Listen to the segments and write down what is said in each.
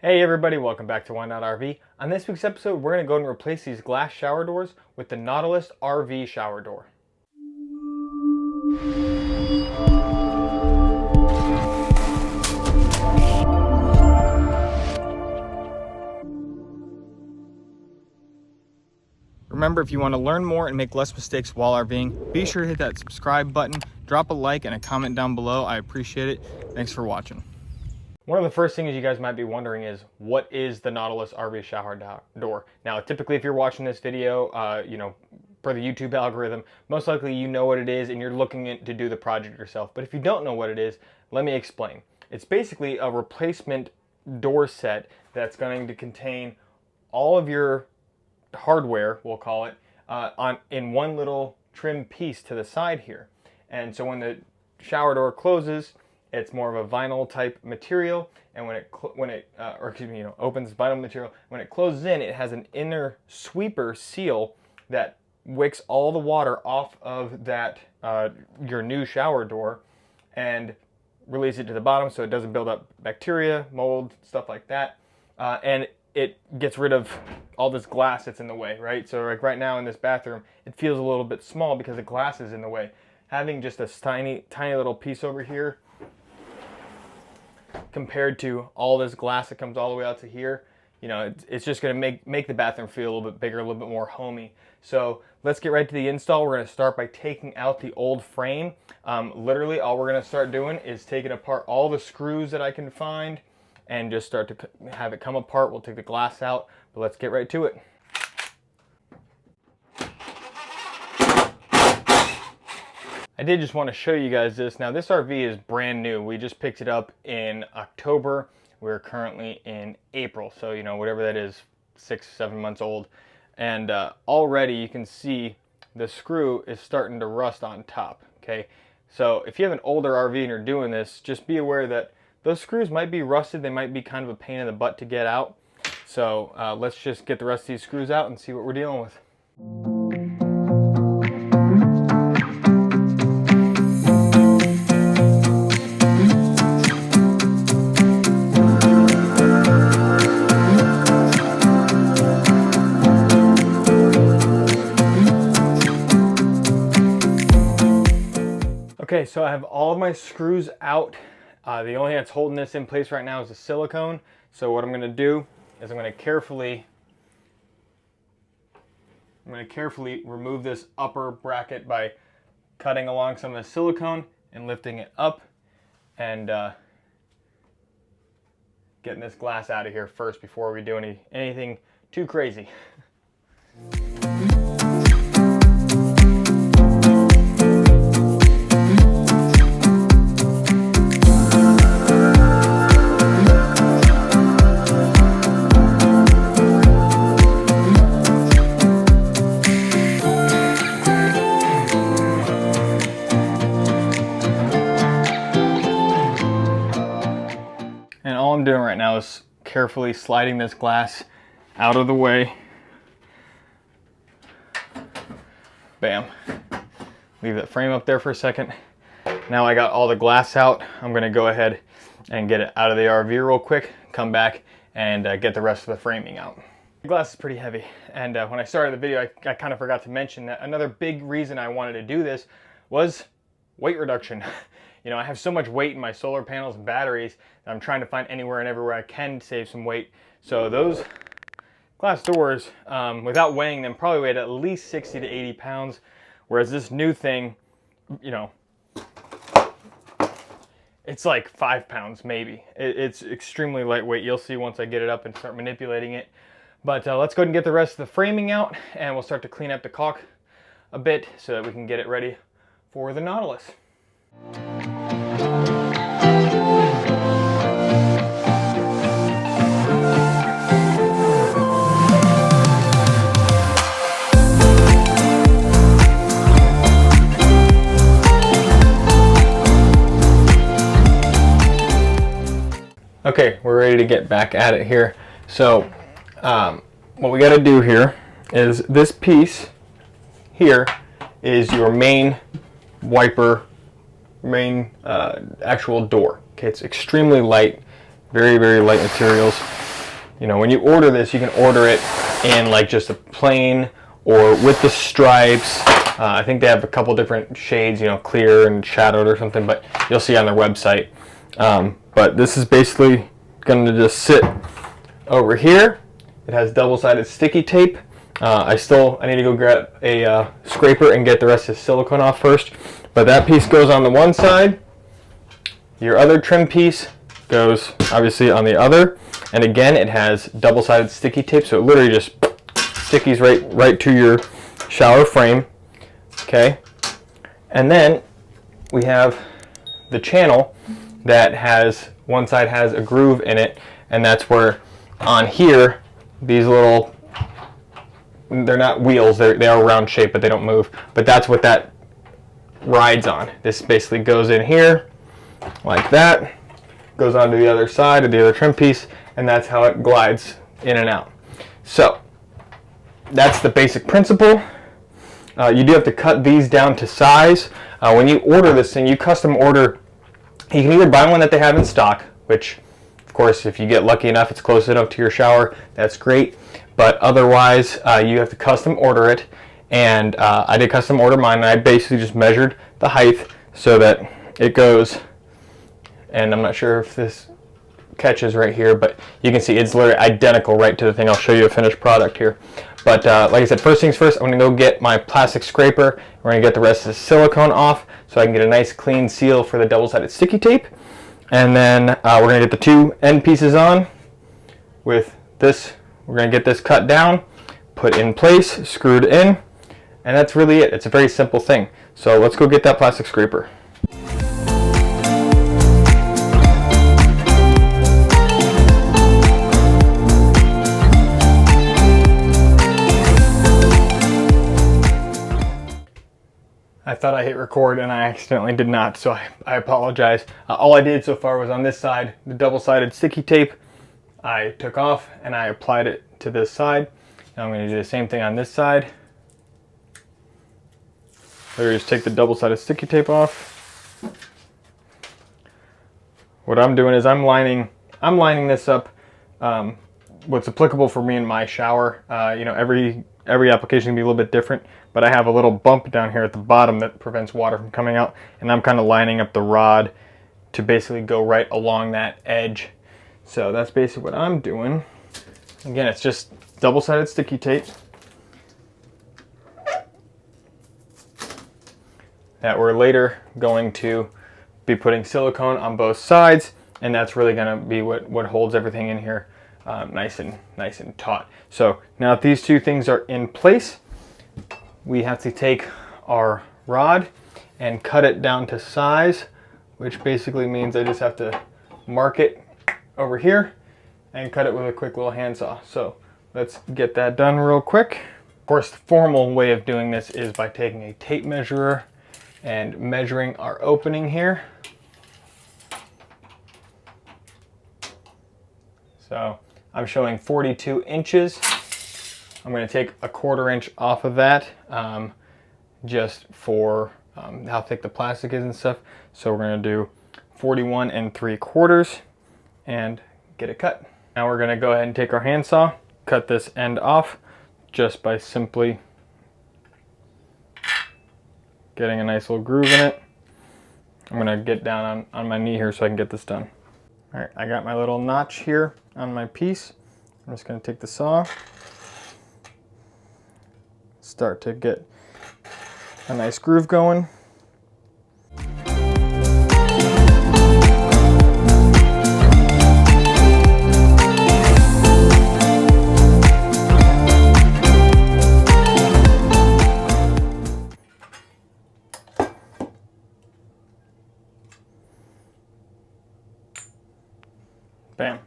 Hey everybody, welcome back to Nautilus RV. On this week's episode, we're going to go and replace these glass shower doors with the Nautilus RV shower door. Remember, if you want to learn more and make less mistakes while RVing, be sure to hit that subscribe button, drop a like and a comment down below. I appreciate it. Thanks for watching. One of the first things you guys might be wondering is, what is the Nautilus RV shower door? Now, typically if you're watching this video, for the YouTube algorithm, most likely you know what it is and you're looking to do the project yourself. But if you don't know what it is, let me explain. It's basically a replacement door set that's going to contain all of your hardware, we'll call it, in one little trim piece to the side here. And so when the shower door closes, it's more of a vinyl type material, and when it opens vinyl material, when it closes in, it has an inner sweeper seal that wicks all the water off of that your new shower door and release it to the bottom so it doesn't build up bacteria, mold, stuff like that, and it gets rid of all this glass that's in the way, right? So like right now in this bathroom, it feels a little bit small because the glass is in the way. Having just a tiny little piece over here compared to all this glass that comes all the way out to here, it's just going to make the bathroom feel a little bit bigger, a little bit more homey. So let's get right to the install. We're going to start by taking out the old frame. Literally all we're going to start doing is taking apart all the screws that I can find and just start to have it come apart. We'll take the glass out, but let's get right to it. I did just want to show you guys this. Now this RV is brand new. We just picked it up in October. We're currently in April. So, whatever that is, 6-7 months old. And already you can see the screw is starting to rust on top, okay? So if you have an older RV and you're doing this, just be aware that those screws might be rusted. They might be kind of a pain in the butt to get out. So let's just get the rest of these screws out and see what we're dealing with. Okay, so I have all of my screws out. The only thing that's holding this in place right now is the silicone. So what I'm going to do is I'm going to carefully remove this upper bracket by cutting along some of the silicone and lifting it up and getting this glass out of here first before we do anything too crazy. And all I'm doing right now is carefully sliding this glass out of the way. Bam. Leave that frame up there for a second. Now I got all the glass out. I'm gonna go ahead and get it out of the RV real quick, come back and get the rest of the framing out. The glass is pretty heavy, and when I started the video, I kind of forgot to mention that another big reason I wanted to do this was weight reduction. I have so much weight in my solar panels and batteries that I'm trying to find anywhere and everywhere I can save some weight. So those glass doors, without weighing them, probably weighed at least 60 to 80 pounds. Whereas this new thing, it's like 5 pounds maybe. It's extremely lightweight. You'll see once I get it up and start manipulating it. But let's go ahead and get the rest of the framing out, and we'll start to clean up the caulk a bit so that we can get it ready for the Nautilus. Okay, we're ready to get back at it here. So what we got to do here is this piece here is your main wiper, actual door. Okay, it's extremely light, very, very light materials. you know, when you order this, you can order it in like just a plain or with the stripes. I think they have a couple different shades, you know, clear and shadowed or something, but you'll see on their website. But this is basically going to just sit over here. It has double-sided sticky tape. I need to go grab a scraper and get the rest of the silicone off first. But that piece goes on the one side. Your other trim piece goes obviously on the other. And again, it has double-sided sticky tape, so it literally just stickies right to your shower frame. Okay. And then we have the channel that has, one side has a groove in it, and that's where on here, these little, they're not wheels, they are round shape, but they don't move. But that's what that rides on. This basically goes in here like that, goes onto the other side of the other trim piece, and that's how it glides in and out. So that's the basic principle. You do have to cut these down to size. When you order this thing, you custom order, you can either buy one that they have in stock, which of course if you get lucky enough it's close enough to your shower, that's great. But otherwise you have to custom order it. And I did custom order mine, and I basically just measured the height so that it goes, and I'm not sure if this catches right here, but you can see it's literally identical right to the thing. I'll show you a finished product here. But like I said, first things first, I'm going to go get my plastic scraper. We're going to get the rest of the silicone off so I can get a nice clean seal for the double-sided sticky tape. And then we're going to get the two end pieces on with this. We're going to get this cut down, put in place, screwed in, and that's really it. It's a very simple thing. So let's go get that plastic scraper. I thought I hit record and I accidentally did not, so I apologize. All I did so far was on this side, the double-sided sticky tape, I took off and I applied it to this side. Now I'm going to do the same thing on this side. Literally just take the double-sided sticky tape off. What I'm doing is I'm lining this up. What's applicable for me in my shower. You know, every application can be a little bit different, but I have a little bump down here at the bottom that prevents water from coming out, and I'm kind of lining up the rod to basically go right along that edge. So that's basically what I'm doing. Again, it's just double-sided sticky tape that we're later going to be putting silicone on both sides, and that's really going to be what holds everything in here nice and taut. So now that these two things are in place, we have to take our rod and cut it down to size, which basically means I just have to mark it over here and cut it with a quick little handsaw. So let's get that done real quick. Of course, the formal way of doing this is by taking a tape measurer and measuring our opening here. So I'm showing 42 inches. I'm going to take a 1/4 inch off of that just for how thick the plastic is and stuff. So we're going to do 41 3/4 and get it cut. Now we're going to go ahead and take our handsaw, cut this end off just by simply getting a nice little groove in it. I'm going to get down on my knee here so I can get this done. All right, I got my little notch here on my piece. I'm just going to take the saw, start to get a nice groove going. Bam.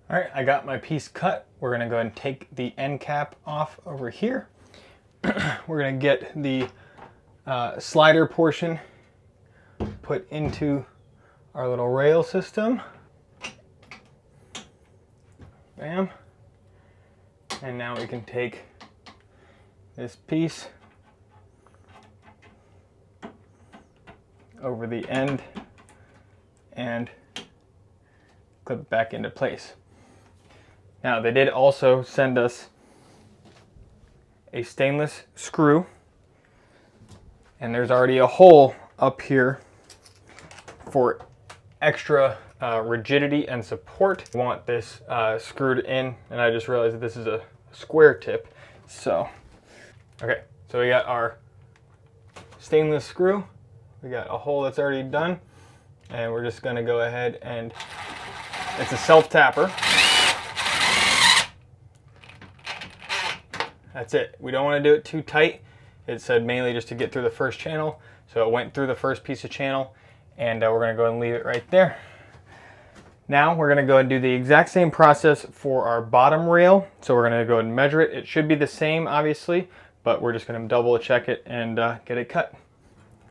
All right, I got my piece cut. We're gonna go ahead and take the end cap off over here. We're gonna get the slider portion put into our little rail system. Bam. And now we can take this piece over the end and clip it back into place. Now, they did also send us a stainless screw, and there's already a hole up here for extra rigidity and support. I want this screwed in, and I just realized that this is a square tip. So, okay, so we got our stainless screw. We got a hole that's already done, and we're just gonna go ahead and, it's a self-tapper. That's it. We don't want to do it too tight. It said mainly just to get through the first channel. So it went through the first piece of channel, and we're going to go ahead and leave it right there. Now we're going to go and do the exact same process for our bottom rail. So we're going to go ahead and measure it. It should be the same, obviously, but we're just going to double check it and get it cut.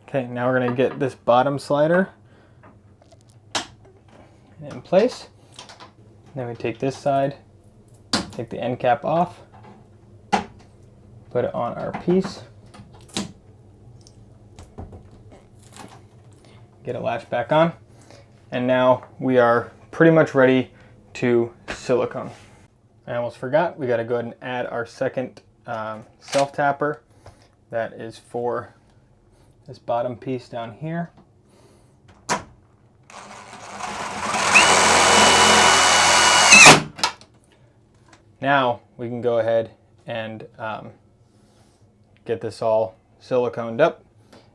Okay, now we're going to get this bottom slider in place. Then we take this side, take the end cap off, put it on our piece, get it latched back on, and now we are pretty much ready to silicone. I almost forgot, we got to go ahead and add our second self-tapper. That is for this bottom piece down here. Now we can go ahead and get this all siliconed up,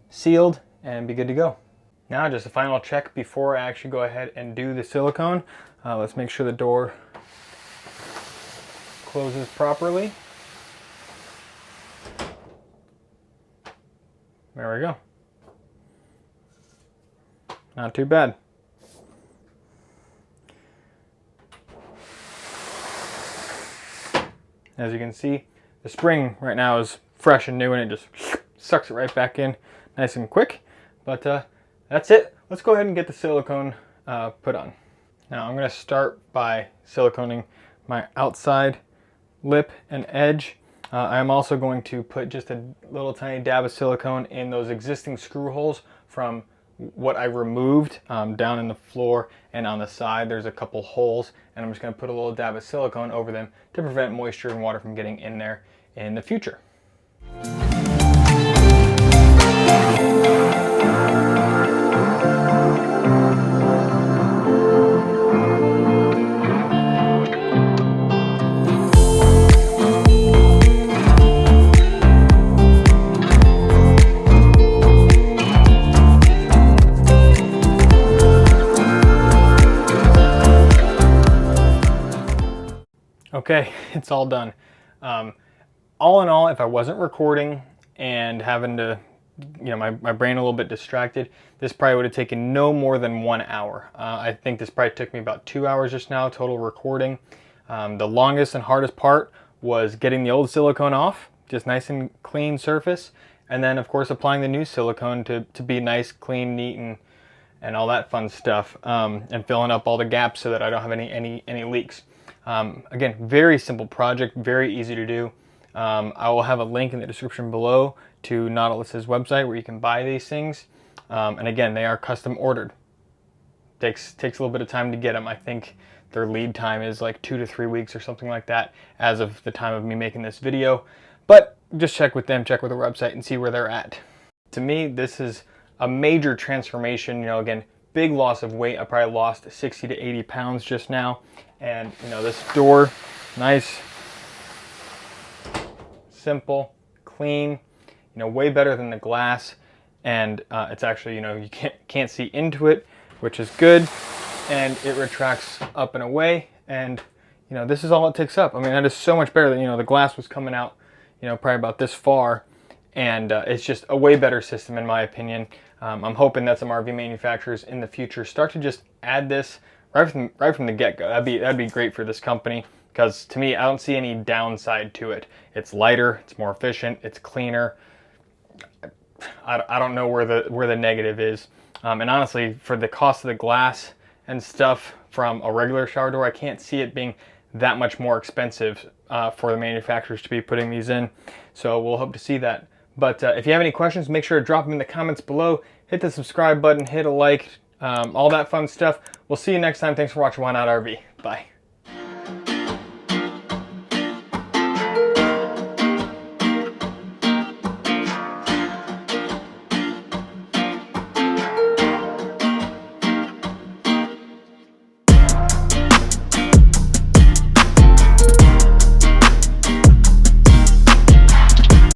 sealed, and be good to go. Now just a final check before I actually go ahead and do the silicone. Let's make sure the door closes properly. There we go. Not too bad. As you can see, the spring right now is fresh and new, and it just sucks it right back in nice and quick. But that's it. Let's go ahead and get the silicone put on. Now I'm going to start by siliconing my outside lip and edge. I am also going to put just a little tiny dab of silicone in those existing screw holes from what I removed down in the floor and on the side. There's a couple holes, and I'm just going to put a little dab of silicone over them to prevent moisture and water from getting in there in the future. Okay, it's all done. All in all, if I wasn't recording and having to, my brain a little bit distracted, this probably would have taken no more than 1 hour. I think this probably took me about 2 hours just now, total recording. The longest and hardest part was getting the old silicone off, just nice and clean surface, and then of course applying the new silicone to be nice, clean, neat, and all that fun stuff, and filling up all the gaps so that I don't have any leaks. Again, very simple project, very easy to do. I will have a link in the description below to Nautilus's website where you can buy these things. And again, they are custom ordered. Takes a little bit of time to get them. I think their lead time is like 2 to 3 weeks or something like that as of the time of me making this video. But just check with them, check with their website, and see where they're at. To me, this is a major transformation. Again, big loss of weight. I probably lost 60 to 80 pounds just now. And this door, nice, simple, clean, way better than the glass. And it's actually, you can't see into it, which is good. And it retracts up and away. And, this is all it takes up. I mean, that is so much better than, the glass was coming out, probably about this far. And it's just a way better system in my opinion. I'm hoping that some RV manufacturers in the future start to just add this right from the get-go. That'd be great for this company, because to me, I don't see any downside to it. It's lighter, it's more efficient, it's cleaner. I don't know where the negative is. And honestly, for the cost of the glass and stuff from a regular shower door, I can't see it being that much more expensive for the manufacturers to be putting these in. So we'll hope to see that. But if you have any questions, make sure to drop them in the comments below. Hit the subscribe button, hit a like, all that fun stuff. We'll see you next time. Thanks for watching Why Not RV. Bye.